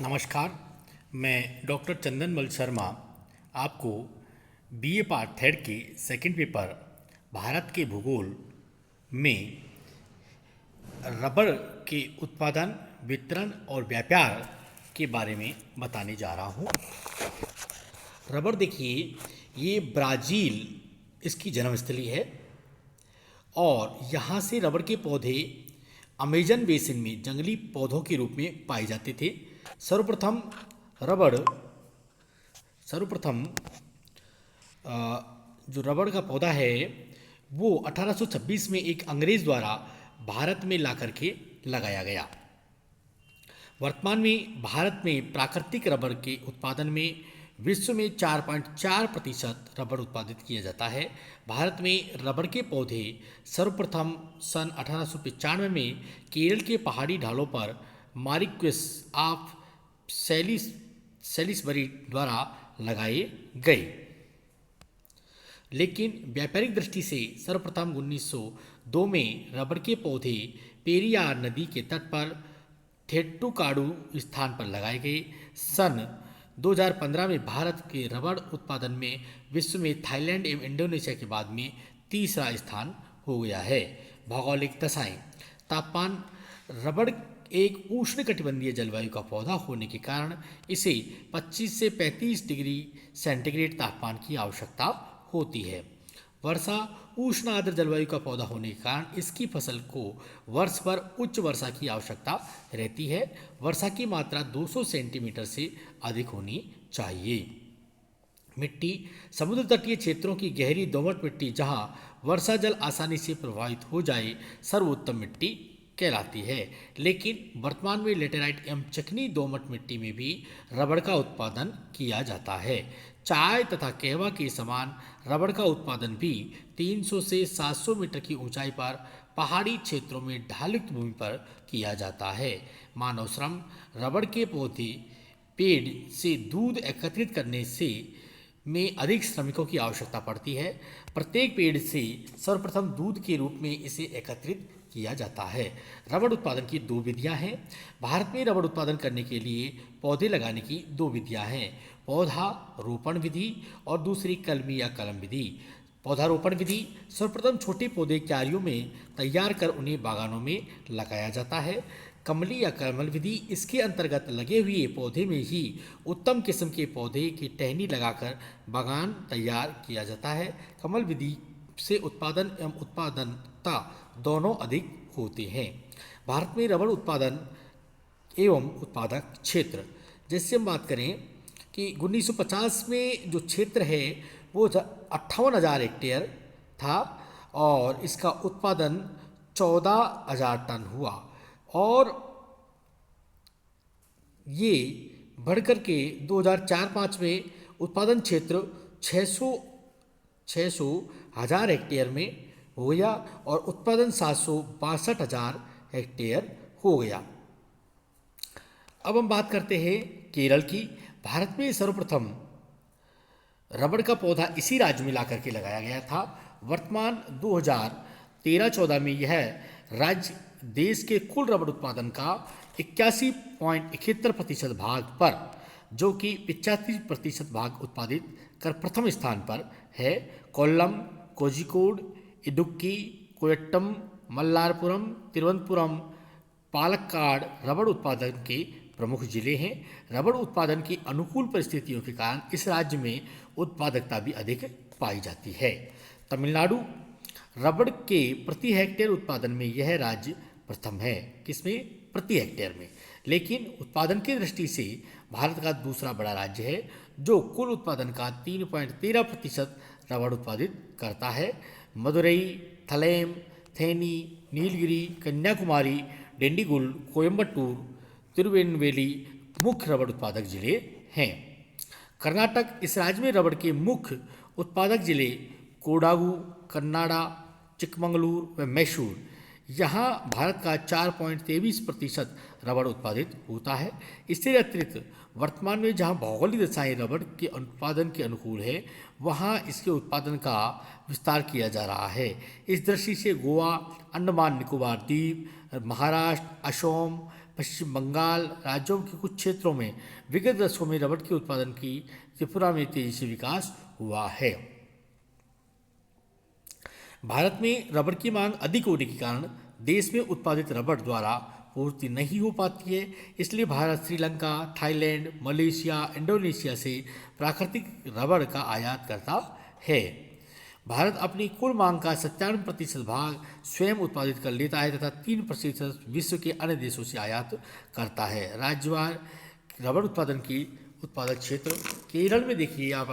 नमस्कार। मैं डॉक्टर चंदनमल शर्मा आपको बीए पार्ट थर्ड के सेकंड पेपर भारत के भूगोल में रबर के उत्पादन, वितरण और व्यापार के बारे में बताने जा रहा हूँ। रबर देखिए, ये ब्राज़ील इसकी जन्मस्थली है और यहाँ से रबर के पौधे अमेजन बेसिन में जंगली पौधों के रूप में पाए जाते थे। सर्वप्रथम रबड़ सर्वप्रथम जो रबड़ का पौधा है वो 1826 में एक अंग्रेज द्वारा भारत में ला करके लगाया गया। वर्तमान में भारत में प्राकृतिक रबर के उत्पादन में विश्व में 4.4% रबर उत्पादित किया जाता है। भारत में रबर के पौधे सर्वप्रथम सन 1895 में केरल के पहाड़ी ढालों पर मारिक्विस ऑफ सेलिसबरी द्वारा लगाए गए, लेकिन व्यापारिक दृष्टि से सर्वप्रथम 1902 में रबर के पौधे पेरियार नदी के तट पर थेट्टुकाडु स्थान पर लगाए गए। सन 2015 में भारत के रबड़ उत्पादन में विश्व में थाईलैंड एवं इंडोनेशिया के बाद में तीसरा स्थान हो गया है। भौगोलिक दशाएं। तापमान। रबड़ एक उष्णकटिबंधीय जलवायु का पौधा होने के कारण इसे 25 से 35 डिग्री सेंटीग्रेड तापमान की आवश्यकता होती है। वर्षा। उष्ण आर्द्र जलवायु का पौधा होने के कारण इसकी फसल को वर्ष भर उच्च वर्षा की आवश्यकता रहती है। वर्षा की मात्रा 200 सेंटीमीटर से अधिक होनी चाहिए। मिट्टी। समुद्र तटीय क्षेत्रों की गहरी दोमट मिट्टी जहां वर्षा जल आसानी से प्रवाहित हो जाए सर्वोत्तम मिट्टी कहलाती है, लेकिन वर्तमान में लेटेराइट एवं चिकनी दोमट मिट्टी में भी रबड़ का उत्पादन किया जाता है। चाय तथा कहवा के समान रबड़ का उत्पादन भी 300 से 700 मीटर की ऊंचाई पर पहाड़ी क्षेत्रों में ढालयुक्त भूमि पर किया जाता है। मानव श्रम। रबड़ के पौधे पेड़ से दूध एकत्रित करने से में अधिक श्रमिकों की आवश्यकता पड़ती है। प्रत्येक पेड़ से सर्वप्रथम दूध के रूप में इसे एकत्रित किया जाता है। रबड़ उत्पादन की दो विधियां हैं। भारत में रबड़ उत्पादन करने के लिए पौधे लगाने की दो विधियां हैं, पौधा रोपण विधि और दूसरी कलमी या कलम विधि। पौधारोपण विधि। सर्वप्रथम छोटे पौधे क्यारियों में तैयार कर उन्हें बागानों में लगाया जाता है। कमली या कमल विधि। इसके अंतर्गत लगे हुए पौधे में ही उत्तम किस्म के पौधे की टहनी लगाकर बागान तैयार किया जाता है। कमल विधि से उत्पादन एवं उत्पादनता दोनों अधिक होते हैं। भारत में रबड़ उत्पादन एवं उत्पादक क्षेत्र, जैसे हम बात करें कि 1950 में जो क्षेत्र है वो 58,000 हेक्टेयर था और इसका उत्पादन 14,000 टन हुआ और ये बढ़कर के 2004-05 में उत्पादन क्षेत्र 600,000 हेक्टेयर में हो गया और उत्पादन 762,000 हेक्टेयर हो गया। अब हम बात करते हैं केरल की। भारत में सर्वप्रथम रबड़ का पौधा इसी राज्य में ला करके लगाया गया था। वर्तमान 2013-14 में यह राज्य देश के कुल रबड़ उत्पादन का 81.71% भाग पर, जो कि 85% भाग उत्पादित कर प्रथम स्थान पर है। कोल्लम, कोझिकोड, इडुक्की, कोयट्टम, मल्लारपुरम, तिरुवनंतपुरम, पालक्काड रबड़ उत्पादन के प्रमुख जिले हैं। रबड़ उत्पादन की अनुकूल परिस्थितियों के कारण इस राज्य में उत्पादकता भी अधिक पाई जाती है। तमिलनाडु। रबड़ के प्रति हेक्टेयर उत्पादन में यह राज्य प्रथम है। किसमें? प्रति हेक्टेयर में। लेकिन उत्पादन की दृष्टि से भारत का दूसरा बड़ा राज्य है जो कुल उत्पादन का 3.13% रबड़ उत्पादित करता है। मदुरई, थलेम, थेनी, नीलगिरी, कन्याकुमारी, डिंडीगुल, कोयम्बटूर, तिरुनेलवेली मुख्य रबड़ उत्पादक जिले हैं। कर्नाटक। इस राज्य में रबड़ के मुख्य उत्पादक जिले कोडागु, कन्नाडा, चिकमंगलूर व मैसूर। यहाँ भारत का 4.23% रबड़ उत्पादित होता है। इससे अतिरिक्त वर्तमान में जहाँ भौगोलिक दशाएं रबड़ के उत्पादन के अनुकूल है वहाँ इसके उत्पादन का विस्तार किया जा रहा है। इस दृष्टि से गोवा, अंडमान निकोबार द्वीप, महाराष्ट्र, असम, पश्चिम बंगाल राज्यों के कुछ क्षेत्रों में विगत दशकों में रबड़ के उत्पादन की त्रिपुरा में तेजी से विकास हुआ है। भारत में रबड़ की मांग अधिक होने के कारण देश में उत्पादित रबड़ द्वारा पूर्ति नहीं हो पाती है। इसलिए Bharat Sri Lanka, Thailand, Malaysia, Indonesia से प्राकृतिक रबड़ का आयात करता है। भारत अपनी कुल मांग का 97% भाग स्वयं उत्पादित कर लेता है तथा 3% विश्व के अन्य देशों से आयात करता है। राज्यवार रबड़ उत्पादन की उत्पादक क्षेत्र केरल में देखिए आप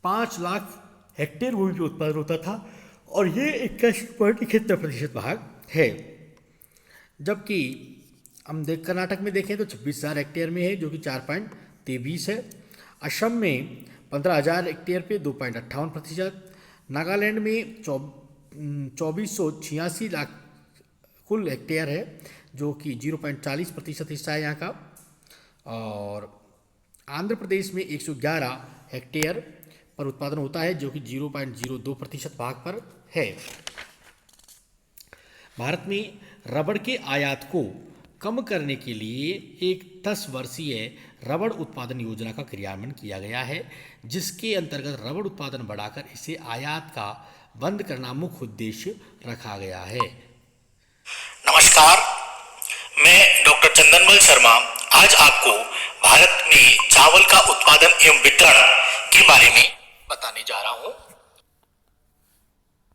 5 लाख हेक्टेयर भूमि पर उत्पादन होता था और ये 21.71% भाग है। जबकि हम कर्नाटक में देखें तो 26,000 हेक्टेयर में है जो कि 4.23 है। असम में 15,000 हेक्टेयर पे 2.58%। नागालैंड में 2486 लाख कुल हेक्टेयर है जो कि 0.40% हिस्सा है यहाँ का। और आंध्र प्रदेश में 111 हेक्टेयर पर उत्पादन होता है जो कि 0.02% भाग पर है। भारत में रबड़ के आयात को कम करने के लिए एक 10 वर्षीय रबड़ उत्पादन योजना का क्रियान्वयन किया गया है, जिसके अंतर्गत रबड़ उत्पादन बढ़ाकर इसे आयात का बंद करना मुख्य उद्देश्य रखा गया है। नमस्कार, मैं डॉक्टर चंदनमल शर्मा आज आपको भारत में चावल का उत्पादन एवं वितरण के बारे में बताने जा रहा हूँ।